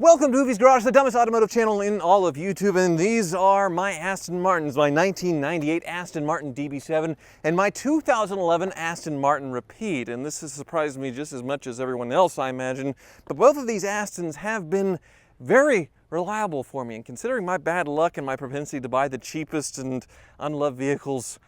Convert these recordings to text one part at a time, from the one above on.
Welcome to Movies Garage, the dumbest automotive channel in all of YouTube, and these are my Aston Martins, my 1998 Aston Martin DB7 and my 2011 Aston Martin Rapide. And this has surprised me just as much as everyone else, I imagine, but both of these Astons have been very reliable for me, and considering my bad luck and my propensity to buy the cheapest and unloved vehicles,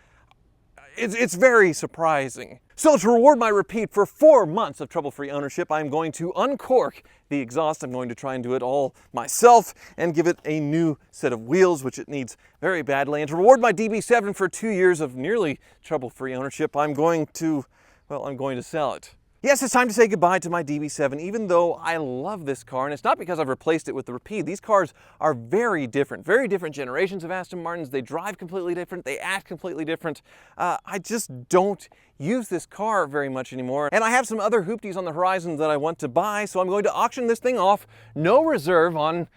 it's very surprising. So to reward my Rapide for 4 months of trouble-free ownership, I'm going to uncork the exhaust. I'm going to try and do it all myself and give it a new set of wheels, which it needs very badly. And to reward my DB7 for 2 years of nearly trouble-free ownership, I'm going to sell it. Yes, it's time to say goodbye to my DB7, even though I love this car, and it's not because I've replaced it with the Rapide. These cars are very different generations of Aston Martins. They drive completely different, they act completely different. I just don't use this car very much anymore, and I have some other hoopties on the horizon that I want to buy, so I'm going to auction this thing off, no reserve, on,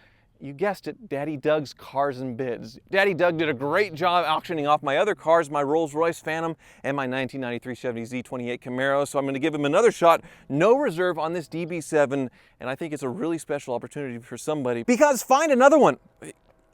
you guessed it, Daddy Doug's Cars and Bids. Daddy Doug did a great job auctioning off my other cars, my Rolls-Royce Phantom and my 1993 Chevy Z28 Camaro, so I'm going to give him another shot, no reserve, on this DB7, and I think it's a really special opportunity for somebody, because find another one.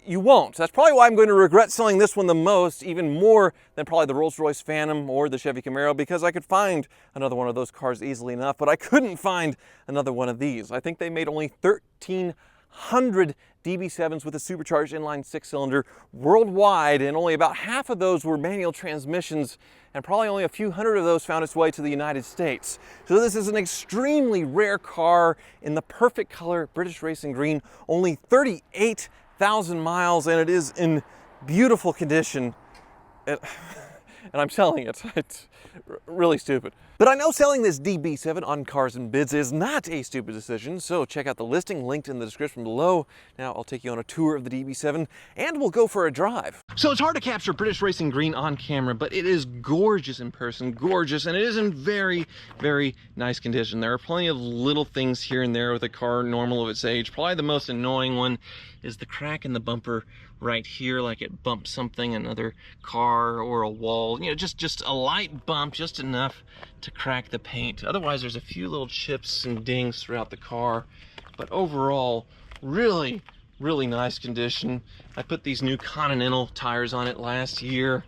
You won't. That's probably why I'm going to regret selling this one the most, even more than probably the Rolls-Royce Phantom or the Chevy Camaro, because I could find another one of those cars easily enough, but I couldn't find another one of these. I think they made only 1,300 DB7s with a supercharged inline six-cylinder worldwide, and only about half of those were manual transmissions, and probably only a few hundred of those found its way to the United States. So this is an extremely rare car in the perfect color, British Racing Green, only 38,000 miles, and it is in beautiful condition. And I'm selling it. It's really stupid. But I know selling this DB7 on Cars and Bids is not a stupid decision, so check out the listing linked in the description below. Now I'll take you on a tour of the DB7 and we'll go for a drive. So it's hard to capture British Racing Green on camera, but it is gorgeous in person, gorgeous, and it is in very, very nice condition. There are plenty of little things here and there with a car normal of its age. Probably the most annoying one is the crack in the bumper right here, like it bumped something, another car or a wall, you know, just a light bump, just enough to crack the paint. Otherwise, there's a few little chips and dings throughout the car, but overall, really, really nice condition. I put these new Continental tires on it last year.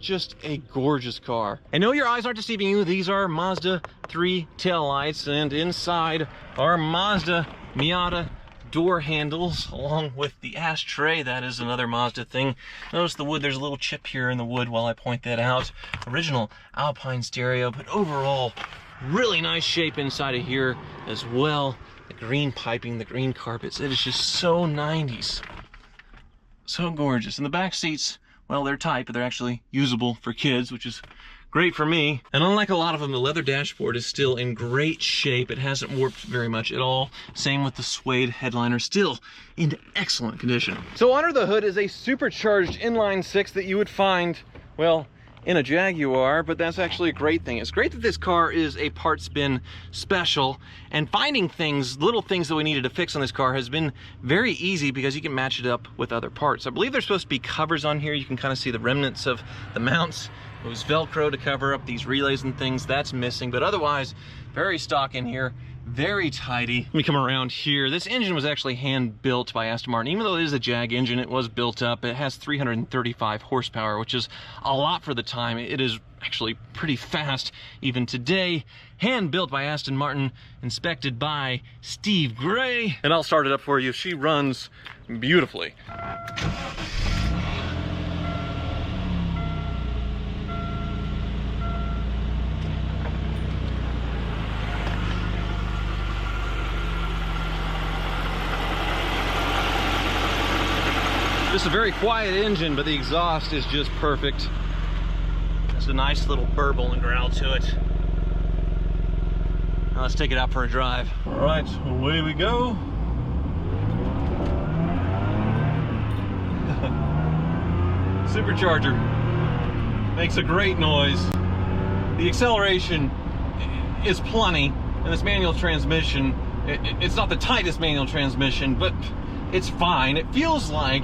Just a gorgeous car. I know your eyes aren't deceiving you. These are Mazda 3 taillights, and inside are Mazda Miata door handles, along with the ashtray. That is another Mazda thing. Notice the wood, there's a little chip here in the wood while I point that out. Original Alpine stereo, but overall, really nice shape inside of here as well. The green piping, the green carpets, it is just so 90s. So gorgeous. And the back seats, well, they're tight, but they're actually usable for kids, which is great for me. And unlike a lot of them, the leather dashboard is still in great shape. It hasn't warped very much at all. Same with the suede headliner, still in excellent condition. So under the hood is a supercharged inline six that you would find, well, in a Jaguar, but that's actually a great thing. It's great that this car is a parts bin special, and finding things, little things that we needed to fix on this car has been very easy because you can match it up with other parts. I believe there's supposed to be covers on here. You can kind of see the remnants of the mounts. It was Velcro to cover up these relays and things. That's missing, but otherwise, very stock in here, very tidy. Let me come around here. This engine was actually hand built by Aston Martin. Even though it is a Jag engine, it was built up. It has 335 horsepower, which is a lot for the time. It is actually pretty fast even today. Hand built by Aston Martin, inspected by Steve Gray. And I'll start it up for you. She runs beautifully. Just a very quiet engine, but the exhaust is just perfect. It's a nice little burble and growl to it. Now let's take it out for a drive. All right, away we go. Supercharger makes a great noise. The acceleration is plenty, and this manual transmission, it's not the tightest manual transmission, but it's fine. It feels like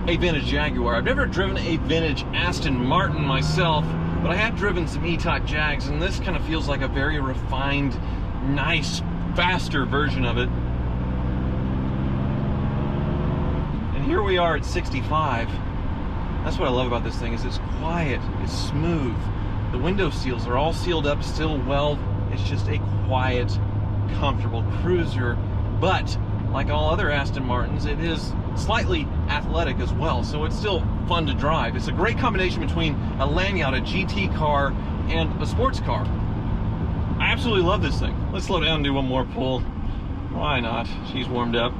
a vintage Jaguar. I've never driven a vintage Aston Martin myself, but I have driven some E-Type Jags, and this kind of feels like a very refined, nice, faster version of it. here we are at 65. That's what I love about this thing, is it's quiet, it's smooth. The window seals are all sealed up still well. It's just a quiet, comfortable cruiser. But like all other Aston Martins, it is slightly athletic as well, so it's still fun to drive. It's a great combination between a lanyard, a GT car, and a sports car. I absolutely love this thing. Let's slow down and do one more pull. Why not? She's warmed up.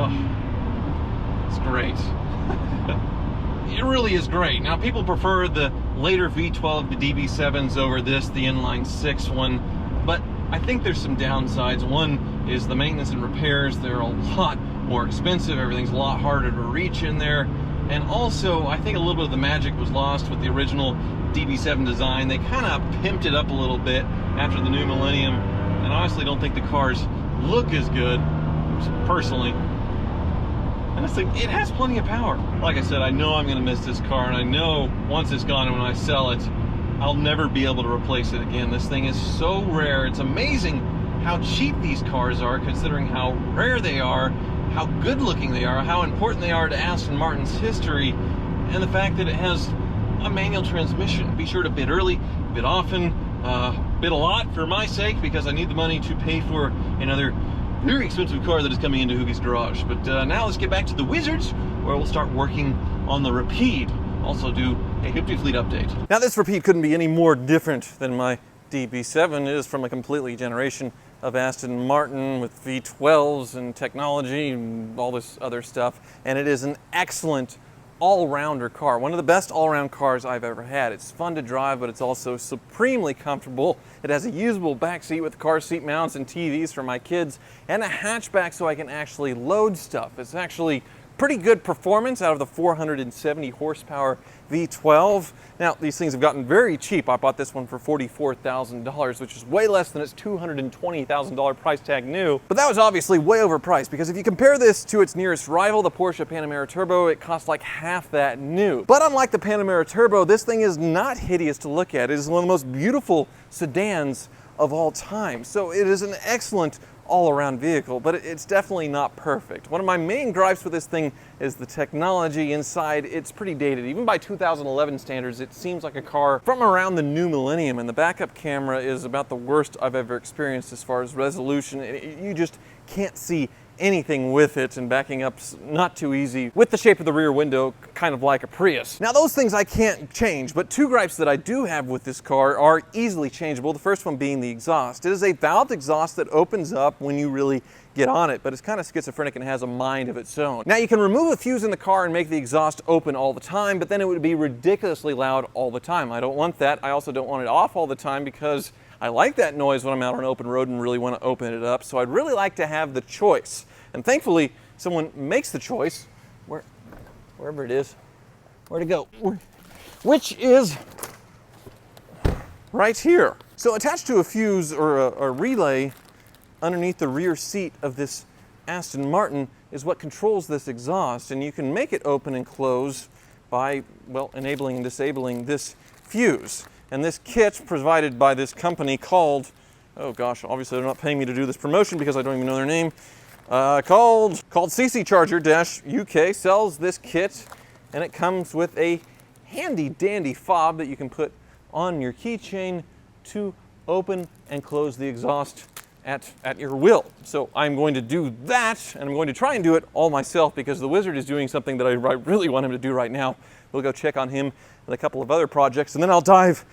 Oh, it's great. It really is great. Now, people prefer the later V12 to DB7s over this, the inline 6 one, but I think there's some downsides. One is the maintenance and repairs. They're a lot more expensive. Everything's a lot harder to reach in there. And also, I think a little bit of the magic was lost with the original DB7 design. They kind of pimped it up a little bit after the new millennium, and I honestly don't think the cars look as good, personally. And this thing, it has plenty of power. Like I said, I know I'm gonna miss this car, and I know once it's gone and when I sell it, I'll never be able to replace it again. This thing is so rare. It's amazing how cheap these cars are, considering how rare they are, how good looking they are, how important they are to Aston Martin's history, and the fact that it has a manual transmission. Be sure to bid early, bid often, bid a lot for my sake, because I need the money to pay for another very expensive car that is coming into Hoogie's garage. But now let's get back to the Wizards, where we'll start working on the Rapide. Also do a Hoopty Fleet update. Now, this Rapide couldn't be any more different than my DB7. It is from a completely generation of Aston Martin with V12s and technology and all this other stuff. And it is an excellent all-rounder car. One of the best all-around cars I've ever had. It's fun to drive, but it's also supremely comfortable. It has a usable back seat with car seat mounts and TVs for my kids, and a hatchback so I can actually load stuff. It's actually pretty good performance out of the 470 horsepower V12. Now, these things have gotten very cheap. I bought this one for $44,000, which is way less than its $220,000 price tag new. But that was obviously way overpriced, because if you compare this to its nearest rival, the Porsche Panamera Turbo, it costs like half that new. But unlike the Panamera Turbo, this thing is not hideous to look at. It is one of the most beautiful sedans of all time. So it is an excellent all-around vehicle, but it's definitely not perfect. One of my main gripes with this thing is the technology inside. It's pretty dated. Even by 2011 standards, it seems like a car from around the new millennium, and the backup camera is about the worst I've ever experienced as far as resolution. You just can't see anything with it, and backing up's not too easy with the shape of the rear window, kind of like a Prius. Now, those things I can't change, but two gripes that I do have with this car are easily changeable. The first one being the exhaust. It is a valved exhaust that opens up when you really get on it, but it's kind of schizophrenic and has a mind of its own. Now, you can remove a fuse in the car and make the exhaust open all the time, but then it would be ridiculously loud all the time. I don't want that. I also don't want it off all the time, because I like that noise when I'm out on an open road and really want to open it up. So I'd really like to have the choice. And thankfully, someone makes the choice, wherever it is, where to go, which is right here. So attached to a fuse or a relay underneath the rear seat of this Aston Martin is what controls this exhaust. And you can make it open and close by, well, enabling and disabling this fuse. And this kit provided by this company called, oh gosh, obviously they're not paying me to do this promotion because I don't even know their name, called CC Charger-UK sells this kit, and it comes with a handy dandy fob that you can put on your keychain to open and close the exhaust at your will. So I'm going to do that, and I'm going to try and do it all myself, because the Wizard is doing something that I really want him to do right now. We'll go check on him and a couple of other projects, and then I'll dive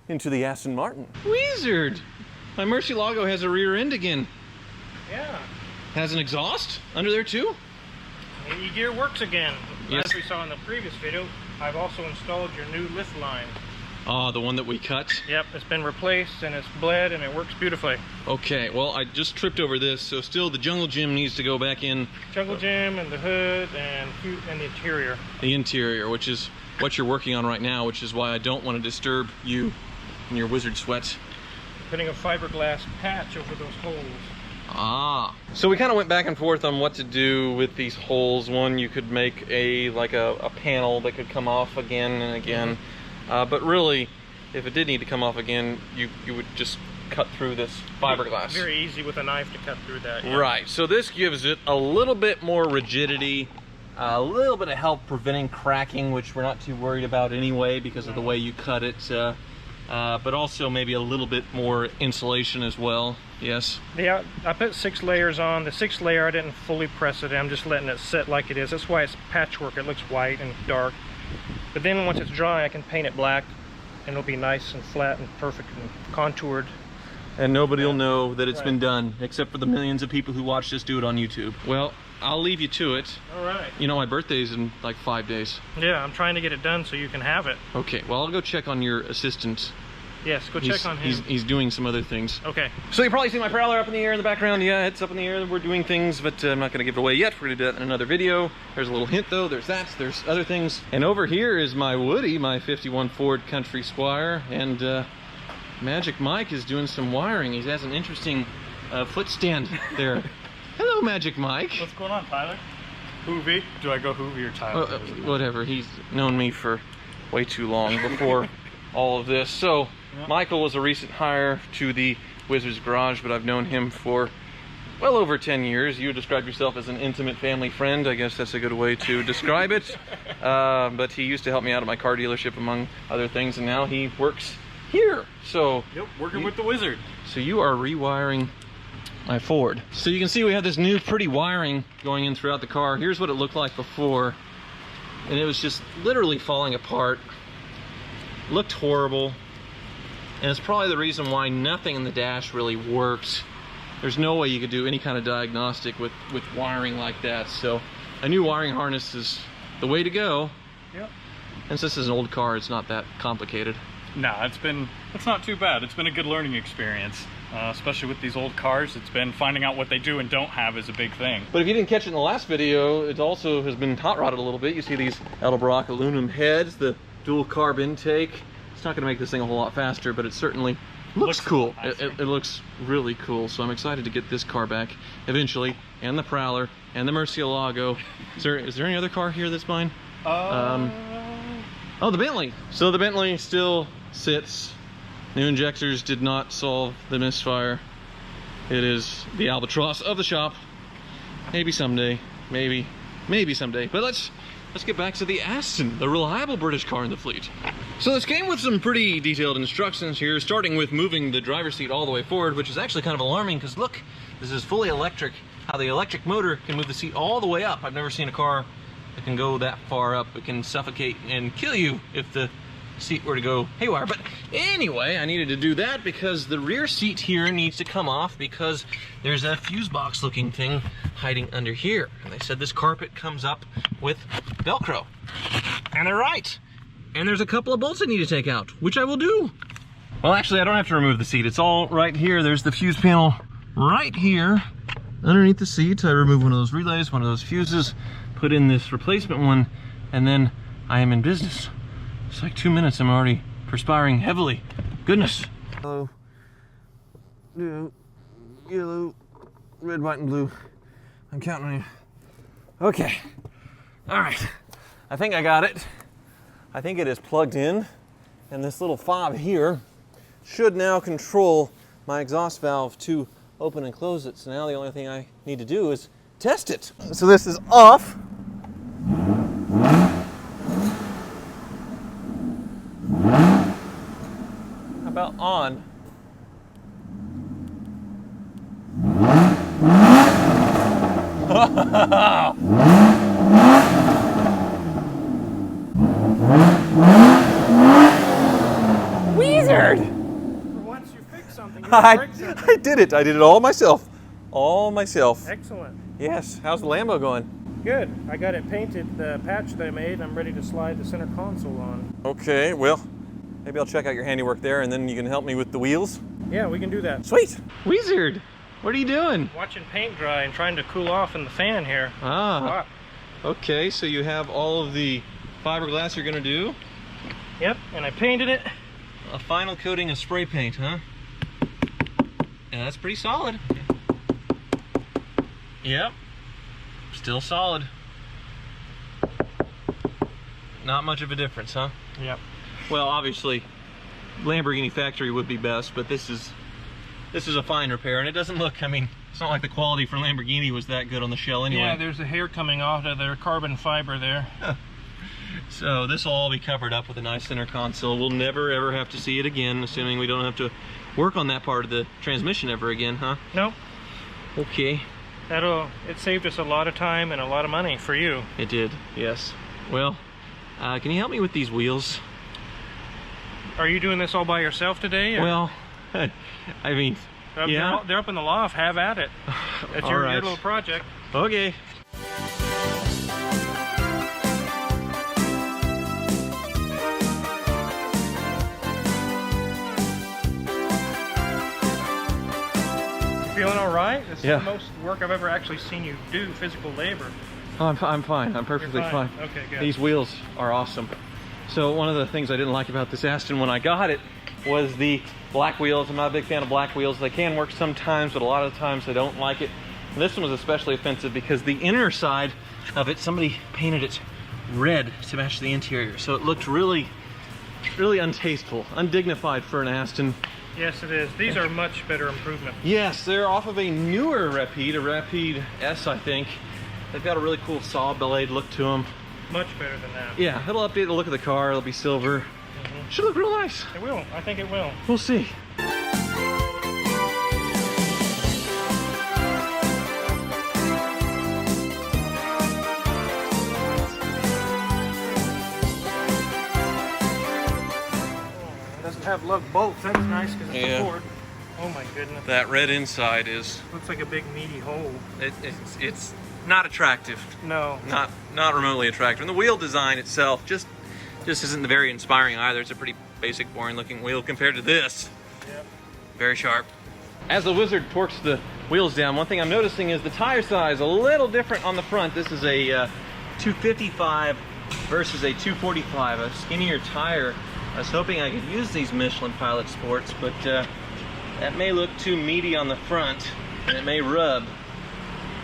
into the Aston Martin. Wizard! My Murcielago has a rear end again. Yeah. Has an exhaust under there too? The gear works again. Yes. As we saw in the previous video, I've also installed your new lift line. Oh, the one that we cut? Yep, it's been replaced and it's bled and it works beautifully. Okay, well, I just tripped over this, so still the jungle gym needs to go back in. Jungle gym and the hood and the interior. The interior, which is what you're working on right now, which is why I don't want to disturb you in your Wizard sweat. Putting a fiberglass patch over those holes. Ah. So we kind of went back and forth on what to do with these holes. One, you could make a panel that could come off again and again. But really, if it did need to come off again, you would just cut through this fiberglass. Very easy with a knife to cut through that. Yeah. Right, so this gives it a little bit more rigidity, a little bit of help preventing cracking, which we're not too worried about anyway because of the way you cut it, but also maybe a little bit more insulation as well. Yes? Yeah, I put 6 layers on. The 6th layer I didn't fully press it. I'm just letting it sit like it is. That's why it's patchwork. It looks white and dark. But then once it's dry, I can paint it black and it'll be nice and flat and perfect and contoured. And nobody will know that it's been done, except for the millions of people who watch us do it on YouTube. Well, I'll leave you to it. All right. You know, my birthday's in like 5 days. Yeah, I'm trying to get it done so you can have it. Okay, well, I'll go check on your assistant. Yes, go check on him. He's doing some other things. Okay. So you probably see my prowler up in the air in the background. Yeah, it's up in the air. We're doing things, but I'm not going to give it away yet. We're going to do that in another video. There's a little hint, though. There's that. There's other things. And over here is my Woody, my 51 Ford Country Squire. And Magic Mike is doing some wiring. He has an interesting foot stand there. Hello, Magic Mike. What's going on, Tyler? Hoovy? Do I go Hoovy or Tyler? Whatever. He's known me for way too long before all of this. So Michael was a recent hire to the Wizard's Garage, but I've known him for well over 10 years. You describe yourself as an intimate family friend. I guess that's a good way to describe it. But he used to help me out at my car dealership, among other things, and now he works here. So yep, working with the Wizard. So you are rewiring my Ford. So you can see we have this new pretty wiring going in throughout the car. Here's what it looked like before, and it was just literally falling apart. Looked horrible, and it's probably the reason why nothing in the dash really works. There's no way you could do any kind of diagnostic with wiring like that. So a new wiring harness is the way to go. Yep. And since this is an old car, it's not that complicated. Nah, it's not too bad. It's been a good learning experience, especially with these old cars. It's been finding out what they do and don't have is a big thing. But if you didn't catch it in the last video, it also has been hot rodded a little bit. You see these Edelbrock aluminum heads, the dual carb intake. It's not going to make this thing a whole lot faster, but it certainly looks cool. It looks really cool. So I'm excited to get this car back eventually, and the Prowler, and the Murcielago. Is there any other car here that's mine? Oh, the Bentley. So the Bentley still sits. New injectors did not solve the misfire. It is the albatross of the shop. Maybe someday, maybe someday. But let's get back to the Aston, the reliable British car in the fleet. So this came with some pretty detailed instructions here, starting with moving the driver's seat all the way forward, which is actually kind of alarming because look, this is fully electric. How the electric motor can move the seat all the way up. I've never seen a car that can go that far up. It can suffocate and kill you if the seat were to go haywire. But anyway, I needed to do that because the rear seat here needs to come off because there's a fuse box looking thing hiding under here. And they said this carpet comes up with Velcro. And they're right. And there's a couple of bolts I need to take out, which I will do. Well, actually, I don't have to remove the seat. It's all right here. There's the fuse panel right here underneath the seat. I remove one of those relays, one of those fuses, put in this replacement one, and then I am in business. It's like 2 minutes, I'm already perspiring heavily. Goodness. Hello. Yellow, red, white, and blue. I'm counting on you. Okay. All right. I think I got it. I think it is plugged in, and this little fob here should now control my exhaust valve to open and close it. So now the only thing I need to do is test it. So this is off. How about on? Wizard! For once you fix something, you I break something. did it. I did it all myself. All myself. Excellent. Yes. How's the Lambo going? Good. I got it painted, the patch that I made. I'm ready to slide the center console on. Okay, well, maybe I'll check out your handiwork there and then you can help me with the wheels. Yeah, we can do that. Sweet. Wizard, what are you doing? Watching paint dry and trying to cool off in the fan here. Ah, Hot. okay, so you have all of the fiberglass you're gonna do. Yep, and I painted it. A final coating of spray paint, huh? Yeah, that's pretty solid. Yep, still solid. Not much of a difference, huh? Yep. Well, obviously, Lamborghini factory would be best, but this is a fine repair, and it doesn't look, I mean, it's not like the quality for Lamborghini was that good on the shell anyway. Yeah, there's a hair coming off of their carbon fiber there. So this will all be covered up with a nice center console. We'll never ever have to see it again, assuming we don't have to work on that part of the transmission ever again, huh? Nope. Okay. It saved us a lot of time and a lot of money for you. It did, yes. Well, can you help me with these wheels? Are you doing this all by yourself today? Or? Well, I mean, yeah. They're up in the loft. Have at it. It's your little project. Okay. Feeling all right? This is Yeah. the most work I've ever actually seen you do, physical labor. Oh, I'm fine. I'm perfectly You're fine. Okay, good. These wheels are awesome. So one of the things I didn't like about this Aston when I got it was the black wheels. I'm not a big fan of black wheels. They can work sometimes, but a lot of the times I don't like it. And this one was especially offensive because the inner side of it, somebody painted it red to match the interior. So it looked really, really untasteful, undignified for an Aston. Yes, it is. These are much better improvement. Yes, they're off of a newer Rapide, a Rapide S, I think. They've got a really cool saw blade look to them. Much better than that. Yeah, it'll update the look of the car. It'll be silver. Should look real nice. It will. I think it will. We'll see. It doesn't have lug bolts. That's nice because it's a Ford. Oh my goodness. That red inside is... Looks like a big meaty hole. It's not attractive. No. Not remotely attractive. And the wheel design itself just isn't very inspiring either. It's a pretty basic, boring looking wheel compared to this. Yep. Very sharp. As the Wizard torques the wheels down, one thing I'm noticing is the tire size a little different on the front. This is a 255 versus a 245, a skinnier tire. I was hoping I could use these Michelin Pilot Sports, but that may look too meaty on the front and it may rub.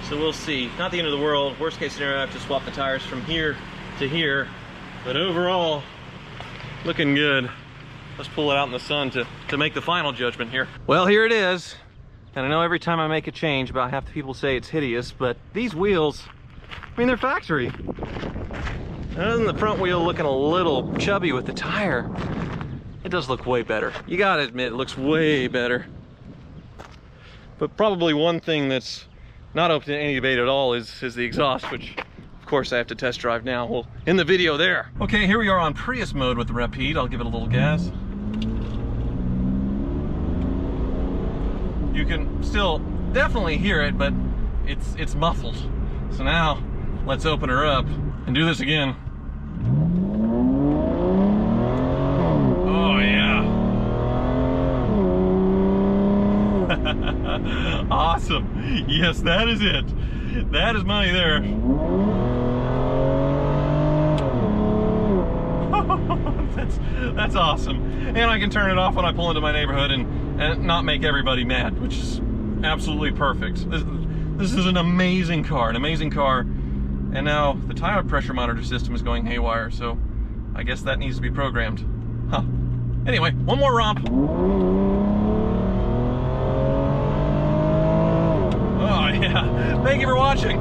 So we'll see. Not the end of the world. Worst case scenario, I have to swap the tires from here to here. But overall, looking good. Let's pull it out in the sun to make the final judgment here. Well, here it is. And I know every time I make a change, about half the people say it's hideous, but these wheels, I mean, they're factory. Other than the front wheel looking a little chubby with the tire, it does look way better. You gotta admit, it looks way better. But probably one thing that's not open to any debate at all is the exhaust, which of course I have to test drive now. We'll end the video there. Okay, here we are on Prius mode with the Rapide. I'll give it a little gas. You can still definitely hear it, but it's muffled. So now let's open her up and do this again. Oh yeah. Awesome. Yes, that is it. That is money there. That's awesome. And I can turn it off when I pull into my neighborhood and not make everybody mad, which is absolutely perfect. This is an amazing car, And now the tire pressure monitor system is going haywire, so I guess that needs to be programmed. Huh. Anyway, one more romp. Oh yeah, thank you for watching.